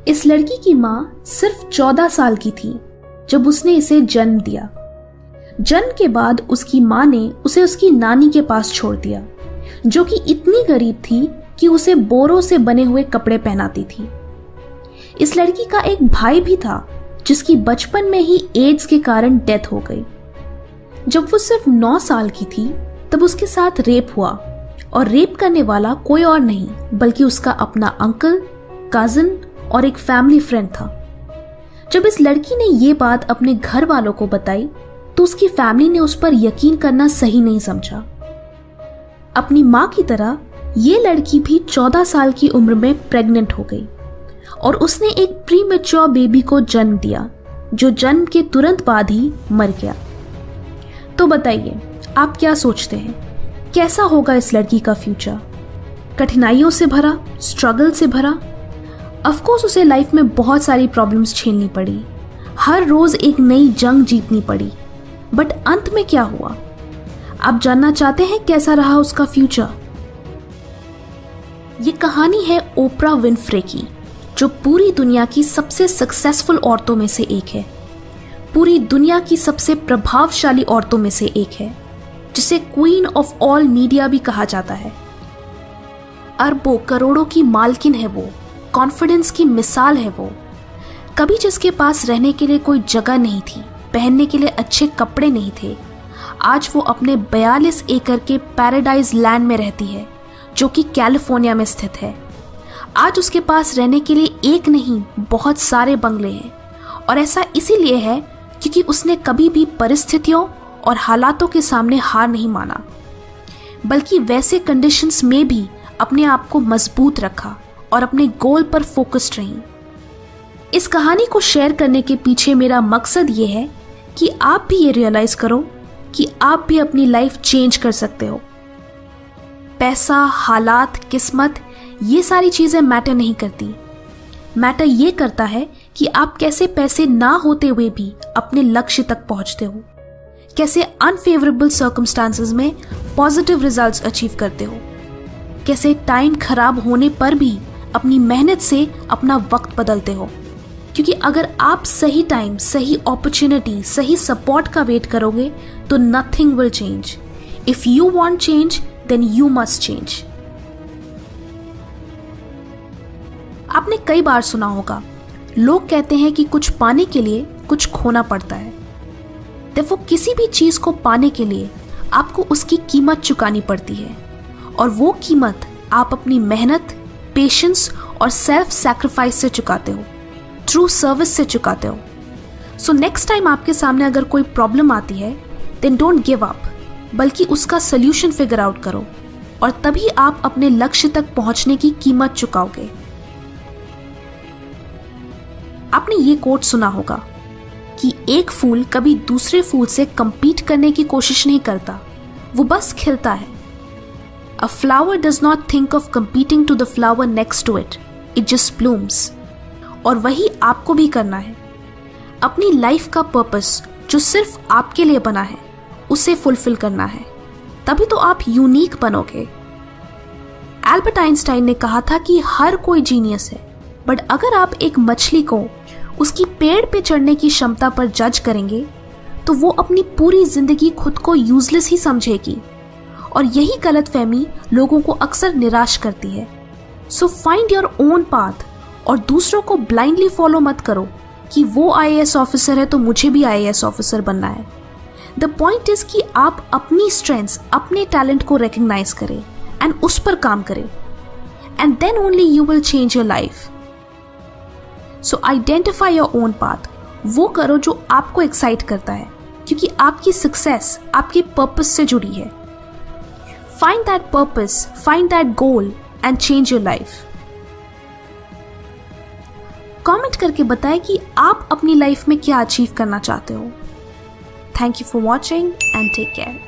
इस लड़की की माँ सिर्फ 14 साल की थी जब उसने इसे जन्म दिया। जन्म के बाद उसकी माँ ने उसे उसकी नानी के पास छोड़ दिया, जो कि इतनी गरीब थी कि उसे बोरों से बने हुए कपड़े पहनाती थी। इस लड़की का एक भाई भी था जिसकी बचपन में ही एड्स के कारण डेथ हो गई। जब वो सिर्फ 9 साल की थी तब उसके साथ रेप हुआ, और रेप करने वाला कोई और नहीं बल्कि उसका अपना अंकल, कजिन और एक फैमिली फ्रेंड था। जब इस लड़की ने ये बात अपने घर वालों को बताई तो उसकी फैमिली ने उस पर यकीन करना सही नहीं समझा। अपनी माँ की तरह ये लड़की भी 14 साल की उम्र में प्रेग्नेंट हो गई और उसने एक प्रीमेच्योर बेबी को जन्म दिया, जो जन्म के तुरंत बाद ही मर गया। तो बताइए, आप क्या सोचते हैं, कैसा होगा इस लड़की का फ्यूचर? कठिनाइयों से भरा, स्ट्रगल से भरा? ऑफ कोर्स उसे लाइफ में बहुत सारी प्रॉब्लम्स झेलनी पड़ी, हर रोज एक नई जंग जीतनी पड़ी, बट अंत में क्या हुआ? आप जानना चाहते हैं कैसा रहा उसका फ्यूचर? ये कहानी है ओपरा विनफ्रे की, जो पूरी दुनिया की सबसे सक्सेसफुल औरतों में से एक है, पूरी दुनिया की सबसे प्रभावशाली औरतों में से एक है, जिसे क्वीन ऑफ ऑल मीडिया भी कहा जाता है। अरबों करोड़ों की मालकिन है वो, कॉन्फिडेंस की मिसाल है वो। कभी जिसके पास रहने के लिए कोई जगह नहीं थी, पहनने के लिए अच्छे कपड़े नहीं थे, आज वो अपने 42 एकड़ के पैराडाइज लैंड में रहती है, जो कि कैलिफोर्निया में स्थित है। आज उसके पास रहने के लिए एक नहीं बहुत सारे बंगले हैं, और ऐसा इसीलिए है क्योंकि उसने कभी भी परिस्थितियों और हालातों के सामने हार नहीं माना, बल्कि वैसे कंडीशंस में भी अपने आप को मजबूत रखा और अपने गोल पर फोकस्ड रही। इस कहानी को शेयर करने के पीछे मेरा मकसद ये है कि आप भी ये रियलाइज करो कि आप भी अपनी लाइफ चेंज कर सकते हो। पैसा, हालात, किस्मत, ये सारी चीजें मैटर नहीं करती। मैटर ये करता है कि आप कैसे पैसे ना होते हुए भी अपने लक्ष्य तक पहुंचते हो, कैसे अनफेवरेबल सर्कमस्टांसेस में पॉजिटिव रिजल्ट्स अचीव करते हो, कैसे टाइम खराब होने पर भी अपनी मेहनत से अपना वक्त बदलते हो। क्योंकि अगर आप सही टाइम, सही अपॉर्चुनिटी, सही सपोर्ट का वेट करोगे तो nothing will change. If you want change then you must change. आपने कई बार सुना होगा, लोग कहते हैं कि कुछ पाने के लिए कुछ खोना पड़ता है। देखो, किसी भी चीज को पाने के लिए आपको उसकी कीमत चुकानी पड़ती है, और वो कीमत आप अपनी मेहनत, पेशेंस और सेल्फ सैक्रिफाइस से चुकाते हो, ट्रू सर्विस से चुकाते हो। सो नेक्स्ट टाइम आपके सामने अगर कोई प्रॉब्लम आती है, देन डोंट गिव अप, बल्कि उसका सोल्यूशन फिगर आउट करो, और तभी आप अपने लक्ष्य तक पहुंचने की कीमत चुकाओगे। आपने ये कोट सुना होगा कि एक फूल कभी दूसरे फूल से compete करने की कोशिश नहीं करता, वो बस खिलता है। A flower does not think of competing to the flower next to it. It just blooms. और वही आपको भी करना है। अपनी लाइफ का पर्पस जो सिर्फ आपके लिए बना है, उसे फुलफिल करना है, तभी तो आप यूनिक बनोगे। एल्बर्ट आइंस्टाइन ने कहा था कि हर कोई जीनियस है, बट अगर आप एक मछली को उसकी पेड़ पे चढ़ने की क्षमता पर जज करेंगे तो वो अपनी पूरी जिंदगी खुद को यूजलेस ही समझेगी, और यही गलतफहमी लोगों को अक्सर निराश करती है। So find your own path, और दूसरों को ब्लाइंडली फॉलो मत करो कि वो आईएएस ऑफिसर है तो मुझे भी आईएएस ऑफिसर बनना है। द पॉइंट इज कि आप अपनी स्ट्रेंथ्स, अपने टैलेंट को रिकग्नाइज करें एंड उस पर काम करें, and then only you will change your life. So identify your own path, वो करो जो आपको एक्साइट करता है, क्योंकि आपकी सक्सेस आपके पर्पस से जुड़ी है। Find that purpose, find that goal and change your life. Comment करके बताएं कि आप अपनी लाइफ में क्या अचीव करना चाहते हो। Thank you for watching and take care.